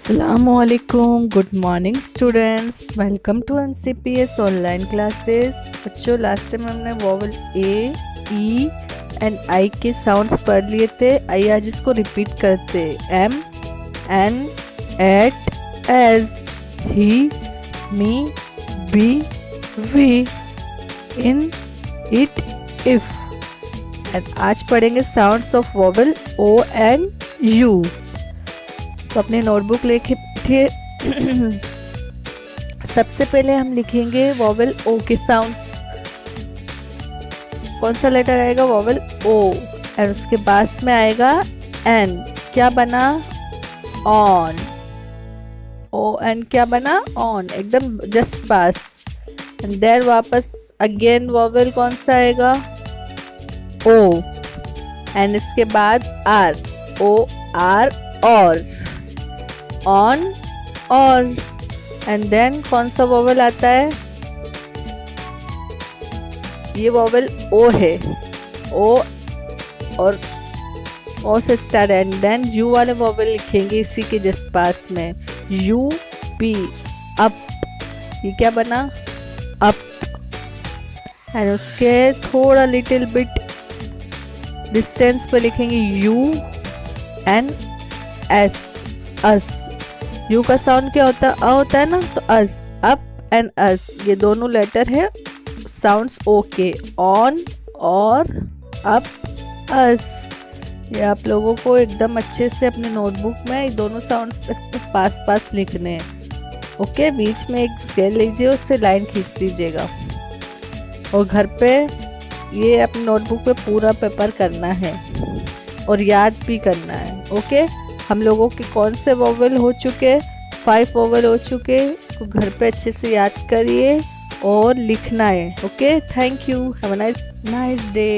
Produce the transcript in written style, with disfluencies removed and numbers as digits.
अस्सलामुअलैकुम, good morning students, welcome to NCPS online classes. बच्चों, last time हमने vowel A, E and I के sounds पढ़ लिए थे। आइए आज इसको रिपीट करते। Am, an, at, as, he, me, be, we, in, it, if. And आज पढ़ेंगे sounds of vowel O and U. तो अपने नोटबुक लेके बैठिए। सबसे पहले हम लिखेंगे वोवल ओ के साउंड्स। कौन सा लेटर आएगा? वोवल ओ। और उसके बाद में आएगा एन। क्या बना? ऑन। ओ एन क्या बना? ऑन, एकदम जस्ट पास। एंड देन वापस अगेन वोवल कौन सा आएगा? ओ। एंड इसके बाद आर। ओ आर, और, ऑन, और। एंड देन कौन सा वोवल आता है? ये वोवल ओ है। ओ और ओ से स्टार्ट। एंड देन यू वाले वोवल लिखेंगे इसी के जस्ट पास में। U P, up. ये क्या बना? अप। एंड उसके थोड़ा लिटिल बिट डिस्टेंस पे लिखेंगे you and S, us. You का साउंड क्या होता है? अ होता है ना, तो अस, अप एंड अस, ये दोनों लेटर है साउंड्स ओ के। ऑन, और, अप, अस। ये आप लोगों को एकदम अच्छे से अपने नोटबुक में ये दोनों साउंड्स पास पास लिखने हैं। ओके, बीच में एक स्केल लीजिए, उससे लाइन खींच दीजिएगा और घर पे ये अपने नोटबुक पे पूरा पेपर करना है और याद भी करना है। ओके, हम लोगों के कौन से वोवल हो चुके? 5 वोवल हो चुके। इसको घर पे अच्छे से याद करिए और लिखना है। Okay, thank you, have a nice day.